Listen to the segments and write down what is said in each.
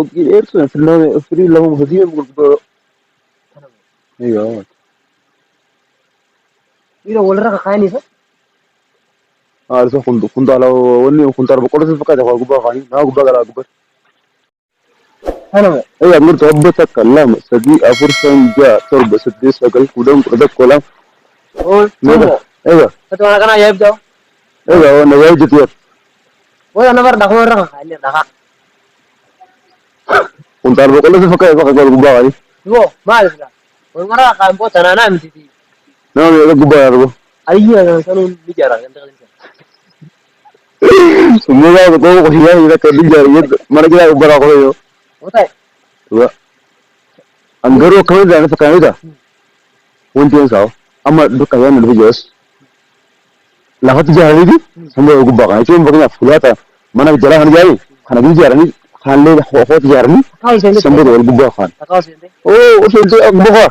فوقي إيرسون في لهم هدية بقول أيوة إذا ولا رأى خاني صح عارف كنت على وني كنت أنا بقول لك فكرة أقول بقى خاني ما أقول بقى لا أقول أنا أيوة أمر تهبط كلام سدي أفرسان جاء تربى سدي سكال كلام كذا كلام هو سمو أيوة فتوى أنا كنا يبدأ أيوة أنا جاي جتير وأنا برضه هو رأى خاني رأى كنت أنا بقول لك فكرة أقول بقى خاني هو ما أعرف لا والمرة خان بوت أنا نام تدي نعم أقول بقى أقول أيه أنا كانوا بيجرا أنت قلت semua aku tahu kok ya kita kerja gitu mana kita berapa kali yo وطيب wa anggaru kau dah sekarang itu untian sao ama duka ya nih jos lahat jari di sampai aku bakal cuma bakal fulata mana jalan jari karena di jalan ini khalid hot jalan هاي سندي sampai dua ribu bahan تقاس سندي oh itu aku bakal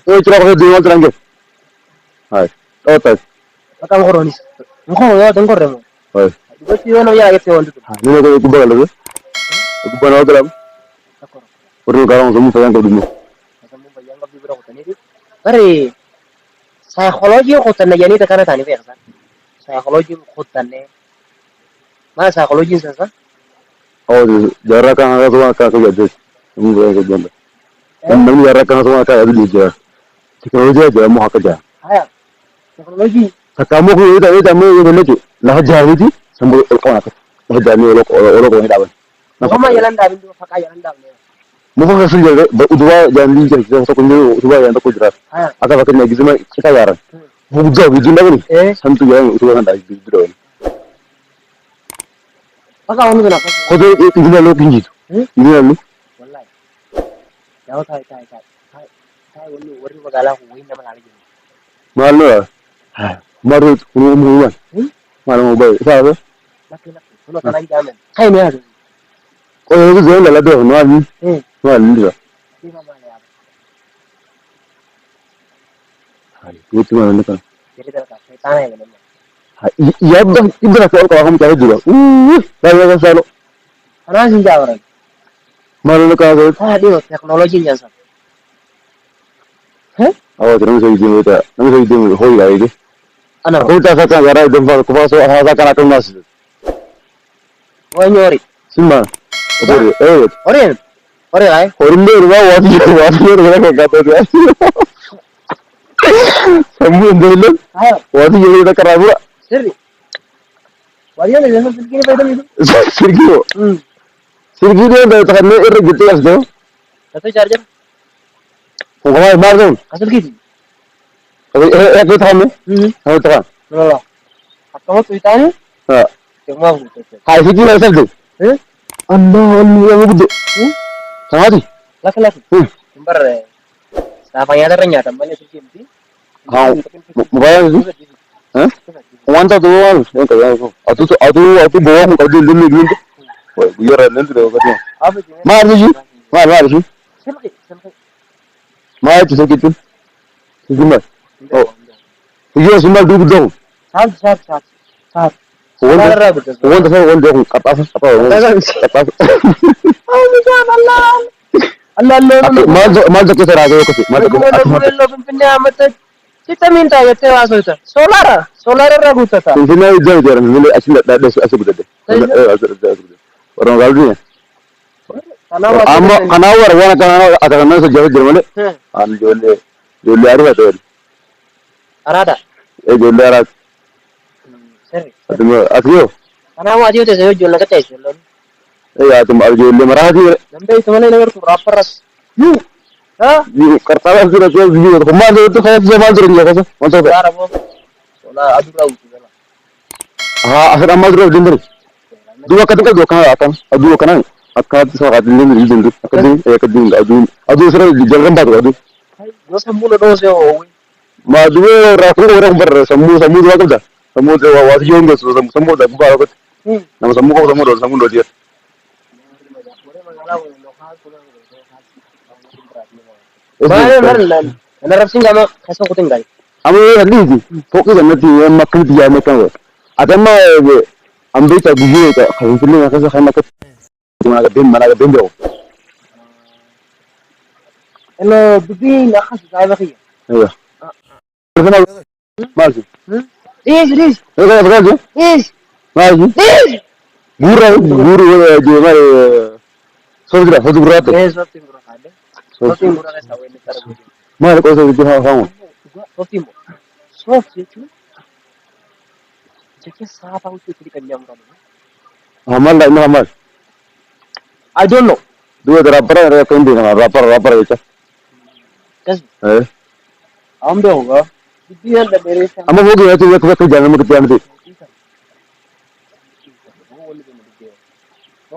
oh cerah kau dua orang lagi hai oh tas أكمل خروني مخو يا دنقر رمو hai بس يوم يا كيف يوم تدو ini aku bakal lagi aku bakal lagi تكور perlu karang semua sayang kau dulu kamu bayang nggak bibir aku tadi itu beri psikologi aku tanya jadi tekan tani biasa psikologi aku tanya mana psikologi sasa oh jarak kan agak tua kakak jadi semua kakak jadi dan jarak kan semua kakak jadi aja teknologi aja mau kerja ayah psikologi kamu itu kamu itu lagi lah jadi sih semua orang lah jadi orang orang dapat kamu jalan dah itu pakai jalan dah mau kasih jadi dua jangan jadi satu kunci dua yang tak kujerat ayah agak pakai lagi cuma kita jarak bukan gitu lagi santu yang dua kan dah gitu pakai kamu kenapa kode itu lo tinggi ini lo wallahi jauh thai thai thai thai thai wani wari magala ko wani nama lagi malu malu umum malu mobile siapa laki laki kalau tanah jamin thai ni ada oh itu jadi lah deh malu malu dia ini mana ya itu mana kan jadi terkait tanah yang mana iya bang itu lah kalau kamu cari juga saya selalu karena sih jawab malu kalau dia teknologi jasa oh terus saya jadi itu terus saya jadi hoi lah itu anak aku tak akan cara itu kalau so hal akan aku masih nyori simba ori lah orang dia wajib mereka kata dia semua dulu ayo wajib kita kerabu seri wajib nih jangan pergi pada itu Sergio dia dah terkena era gitu lah tu satu charger kau baru tu asal gitu aku tahu ni aku tahu loh kamu tuh tanya cuma gitu hai Sergio lah tu Allah yang begitu sama tu laki laki kembar siapa yang ternyata banyak sih sih mobile tu Wanta tu yang kaya aku bawa aku kerja dulu gitu. Wah, biar nanti dah kerja. apa sih Mar tu, mar tu. sampai Mar tu sekitu. Gimana? Oh, iya semua duduk dong. saat Wanta betul dong. Apa? oh jangan Allah Mal tu kita ragu aku. Mal tu. aku punya mata kita minta ya tewas itu solar ragu tata Sini jauh jalan. Ini asal dah asal betul. Orang gaul ni. Kanawar, wana kanawar. Ada kanawar sejauh jalan ni. Jual ada tu. arada Jual ada. seri Asio. kanawar aja tu saya jual lagi jual Ya, tu jual marah dia. sampai itu mana nomor raperas Kartalah sudah jual video. Kemana itu saya bisa mandir ni apa? Mantap. solar apa solar adu ragu Asal amal terus dinding. Dua kan adu kan akan sesuatu dinding. Adu serah jalan baru adu. dua sembuh dua sih Madu raku orang semua dua tu dah. Semua tu wajib yang tu semua dah buka aku. Nama semua dia. mana narap sih nggak kasih aku tinggal Ame lagi fokus nanti makan dia makan. Ada mah ambil tak video tak. Kalau film aku saya makan. Cuma ada bim mana ada bim dia. إنه بدين أخذ صاحب أخي. ايوه ماشي ليش ايه بجد ليش ماشي ليش guru di mai sodra fotografi ليش صوتي مرة هذا صوتي مرة كذا وين ترى بيجي ما ko so di ha ha صوتي مرة صوتي شو جاكي صعب أوي تقولي كلام رامي hamal la hamal I don't know dua rapper kan di rapper itu كذا eh हम भी होगा بدين ده मेरे साथ amma bogi ya tu ko jangan mu ketian tu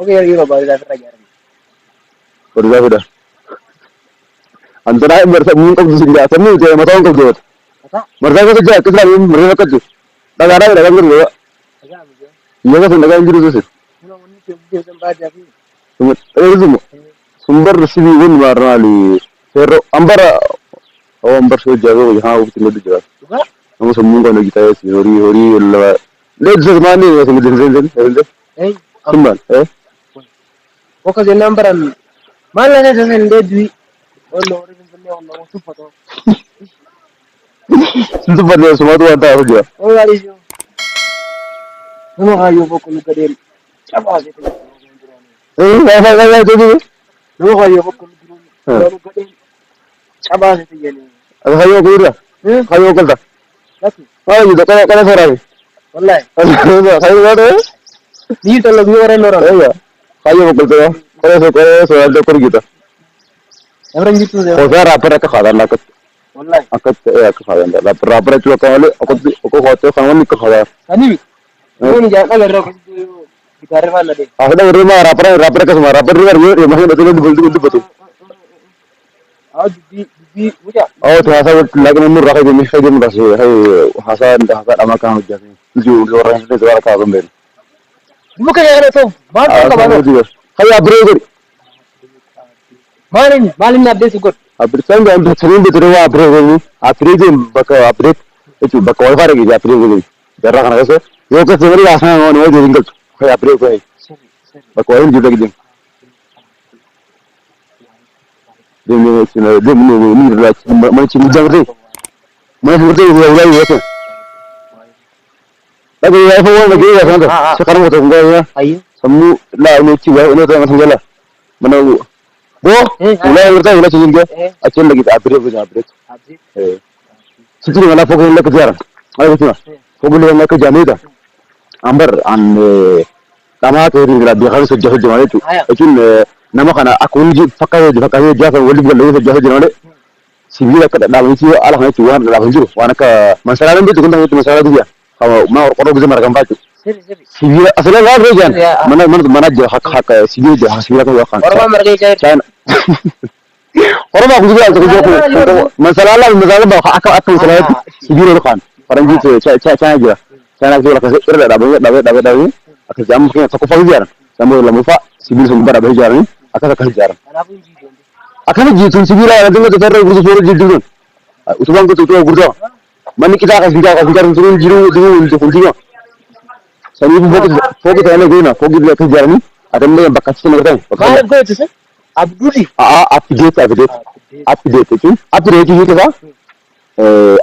okay यार ये बाबा इधर आ यार sudah antara bersa mungkin di sini asan ni je matang ko jot पता mereka ko je kita ni mereka ko je dah ada dah kan dia पता मुझे ya kan dah kan jiru tu मैं उन्हीं के उद्देश्य से बात जाती semua sumber sini pun warna pero ambar oh ambar so jago यहाँ वो कितने दिन jago है हम semua kan kita ya hori hori lah lihat zaman ni semua jenis eh sumber वो का नंबर मान लेने जैसे ले दी और लोरी में बन्ने और लोगों से पता sumber dia semua tu ada apa dia ओ गाड़ी जो हम आयो वो कुल करे अब आ गए apa tu हम आयो वो कुल करे अब आ गए ये नहीं ada kayu kira kayu kerja lucky oh itu kalau seorang والله kayu ada नी तो लगी और लोरा ya kayu kerja kalau seorang tu pergi kita ఎవరం జిత్తుంది oh saya rapper ke khadar nak والله akak ke khadar nak rapper itu kalau aku hotel kawan ni ke khadar కానీ నేను జాగా రో గిటార్ వాళ్ళ they ada rumah rapper ke semua rapper ni masih betul betul ఆ ది ముజా oh terasa lagi nomor rakyat ini saya dia merasa hey hasan amakan hujan jujur orang ini suara kau kembali ముక జాగా తో బాట్ కా బాట్ hey abro మాలిన్ అప్డే sugar update kan dan sering betul upgrade ini upgrade baka upgrade itu baka wifi lagi upgrade ini jarang kan guys yo ke sendiri asal mau jadi tinggal kayak upgrade kayak సరే సరే baka wifi juga gitu ini mana cuma jangan sih mana seperti itu lagi ya tuh tapi wifi lagi ya kan sekarang udah enggak ya అయ్యో semua lah ini ciwa ini tuh yang segala mana udah cium dia acil lagi upgrade punya upgrade అది Sejujurnya mana fokus nak kejar, mana betul? Fokus nak kejar ni dah. Ambar an nama tu ni lah dia kan sejauh mana tu. Actually nama kana aku ni pakai dia kan wali bukan lagi sejauh mana. Sibila kat dalam itu Allah ni tuan dalam itu. Wana ka masalah ni tu kan itu masalah dia. Kalau mau orang bisa mereka baca. సరే సరే Sibila asalnya apa kan? Mana je hak sibila je sibila tu kan. orang mereka cari Orang aku juga masalah bah aku masalah sibila tu kan. Orang gitu saya aja. Saya nak jual kasih kerja dah aku jam mungkin aku fajar. Sambil lama pak sibila sempat dah fajar ni. Aku tak fajar. అనాపు G Akan gitu sibila ada tu kita terus suruh gitu. Utubang tu gurdo. Mana kita akan turun jiru itu kunci. Saya ni fokus saya lagi na fokus dia kerja ni. Ada yang bakat semua kan. Car coach sir Abdul Update itu kita apa?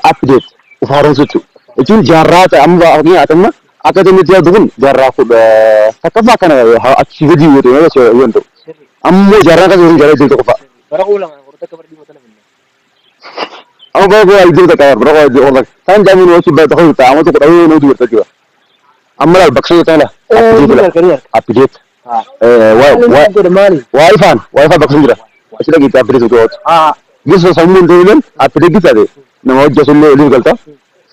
Update ufaran itu. Itu jarra ta amba ni atamma akademi dia dukun jarra ku takapa kana achieve di itu ya so yento. సరే Ammo jarra ka jori jarra itu ko fa. బరగూలం కొరత కబడ్డీ మొదలు విన్నా Amma ba itu ta kawar bro ko Allah. Tan jamin wasi ba ta ko ta amma to ko dai no du ta kiwa. Amma al bakso ta la. Update. Wifi bakso jira. Asila kita update itu. Giso samun dulu update kita deh. Nama jasa lu galta.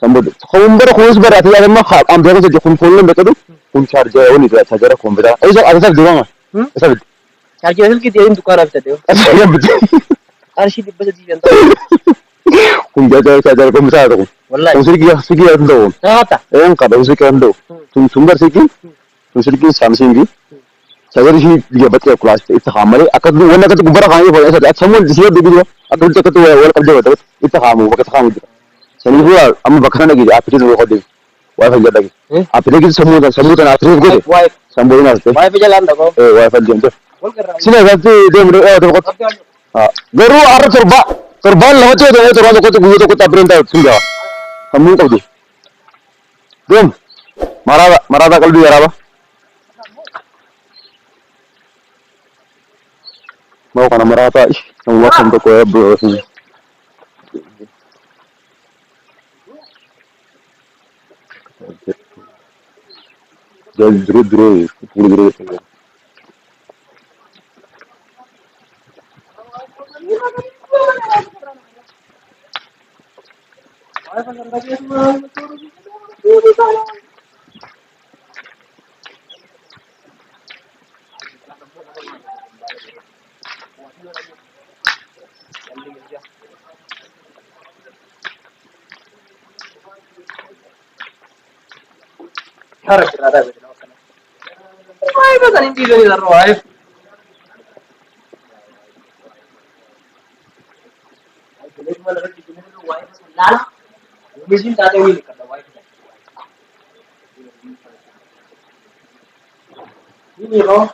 Sambut. Komber khusus berarti ada mah am jaga saja kun phone betul. Kun charge ini dia charger komber. Itu ada dua mah. Asal. Charge చేసిన కి దేని దుకాణం అవుతుంది Asal betul. Arshi దిబ్బ జీవంత Kun jaga charger komber ada kun. wallahi Sigi ada tu. తాత Yang kada sigi ada. Sumber sigi Samsung gi. Charger sih dia betul kelas itu hamil. Akad warna kata kubara kami boleh saja. Semua di sini dia. Akad itu kata warna kerja betul. Itu kamu, bukan kamu. Saya ni am baksan lagi. Update tu kau deh. Wifi jadi lagi. Update itu semua dan update gitu. वाई Sambungin aja. वाई पे चलान दको Wifi dia tu. बोल कर रहा Sini nanti dia menurut tu kot. Garuu har'a torbaan lamatti yoo ta'e torbaan tokkotti guyyaa tokkotti abbiin taa'u sun ga'a. Sammuu qabdu. Deem maraataa qalbii yaraaba. Mau kana maraataa kan wakkan tokko eebboo. Jadi dulu. Harus ada betul. Wah, itu kan inti dari darah. Mesin tak ada wheel kata white. Ini loh.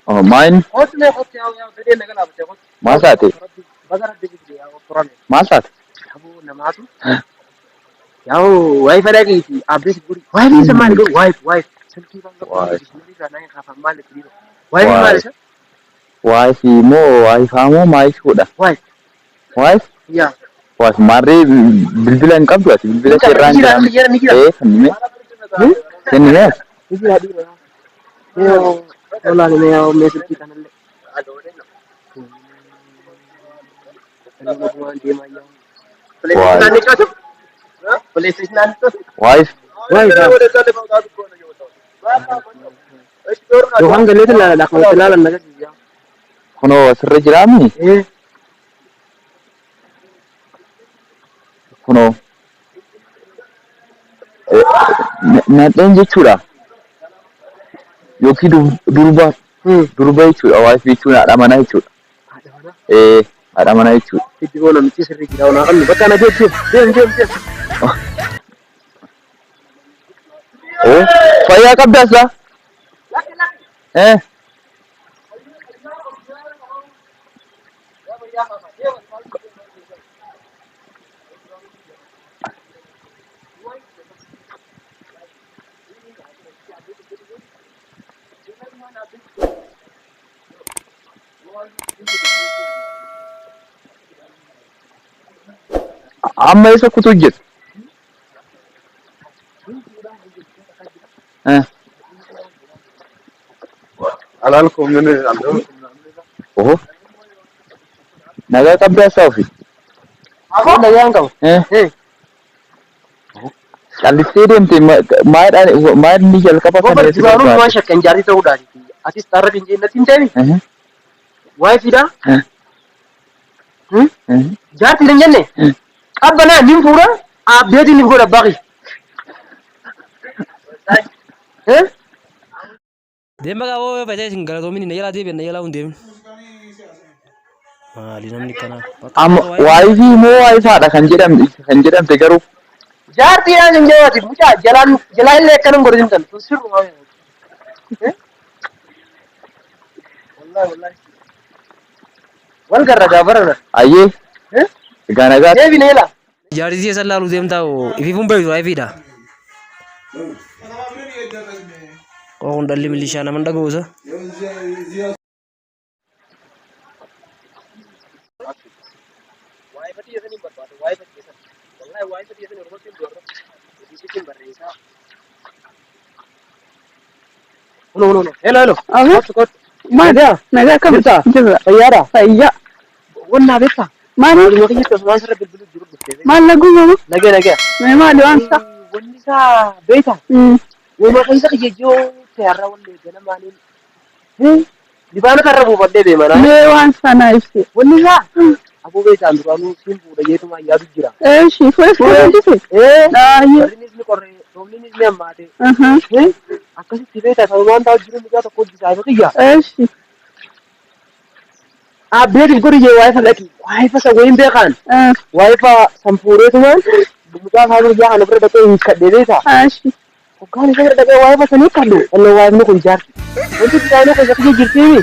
Oh, main masate masat Yao wifi lagi sih abis guri wifi sama lagi wifi selfie bang wifi mana sih wifi mo mai sudah wifi iya wifi mari bilbilan kamu tuh bilbilan cerah kan ini ya ini hadir yo hola ni yo mesej kita nanti wife Johan galit lah dah kalau kenalan lagi dia kono sirri jirami kono nadhan jechuudha yookiin durba jechuudha wife jechuudha haadha manaa jechuudha haadha manaa jechuudha itti goona miti sirri jira ona kan bakka na deem oh fayyaa qabdaasa amma isa kutu jir alal ko mene ando oh naga kabda safi ako da yan kaw al stadium te maad ni jal kapa ko ba jibaru ma shakkan jari ta uda ati starra din je na tintani wifi da jati din janne abana nim fura abedi nim goda baki Demba ka wo bete singala to mini yala debe na yala unde ali namni kana am wifi mo wifi ada kan jedam te garu jati ya din jawati mucha jalan le kanam godin kan to sirru ma wallahi wal garra gabara aye gana ga debi ne la jari si sallalu demta o ifi fumbe wifi da Kun dhalli milishaa nama hin dhaga'uusa. Waa'ee badii jedhanii barbaadu. Waa'ee badii jedhan. Wallahi waa'ee badii jedhanii ormatti hin doorra. Hojii barreessaa. No. Hello. Kot. Nagaa kam Jirta? jirra Fayyaadha? fayyaa Wannaa beektaa? maali Walumaa keessa waan sirra bilbiluu jiru dhuftee. maal laguumamu Nagee. maali waan isaa Wanni isaa beektaa? Walumaa keessa kiyyajjoo seerra wallee gana maaliin? Dibaana karra buufadhee deemanaa. mee waan sanaa ibsi Wanni isaa? Aboo beektaan duraanuu siin fuudha jeetuma yaadu jira. eeshi fuudhise daayee Barrinis ni qorree, roobninis ni hammaate. Akkasitti beektaa sababa waan ta'u jiru mucaa tokko hojii isaa kiyya. eeshi Abbeetiif godhiyee waa'ee falaqi. Waa'ee fasa wayin beekaan. Waa'ee fa sanfuureetumaan mucaa isaa guyyaa kana bira dhaqee hiikkadhee beektaa. eeshi Hoggaan isa bira dhaqee waa'ee fasa ni hiikkadhu. Wallee waa'ee inni kun jaarti. Wanti bisaanii keessa kiyya jirtiimi.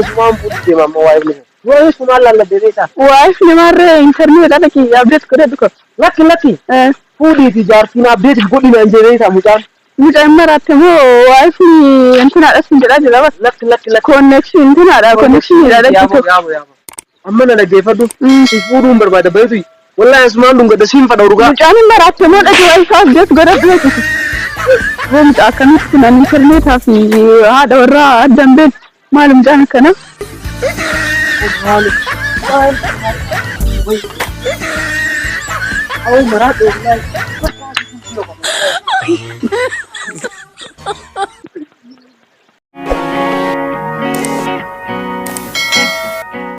Isumaan fuudhi deema amma waa'ee inni kun. Waa'ee sumaan lallabdee beektaa. waa'ee namarree intarneeta dhaqi abdeet godhadhu ko Lakki. Fuudhiifi jaartiin abbeetiif godhinaan jee beektaa mucaan. mucaan maratte moo waa'ee intinaadhas hin jedhaa jira bas Lakki. konnekshin intinaadha konnekshinidha dhaqi Yaabo. Amma na dhaggeeffadhu. Si fuudhuun barbaada beektu. Wallahi asumaan dhungada siin fadha dhugaa. mucaan hin maratte moo dhaqi waa'ee isaa abdeet godhadhu dhaqi mucaa akkamitti nan intarneetaa fi haadha warraa addan been maal mucaan akkana Aku merah tuh.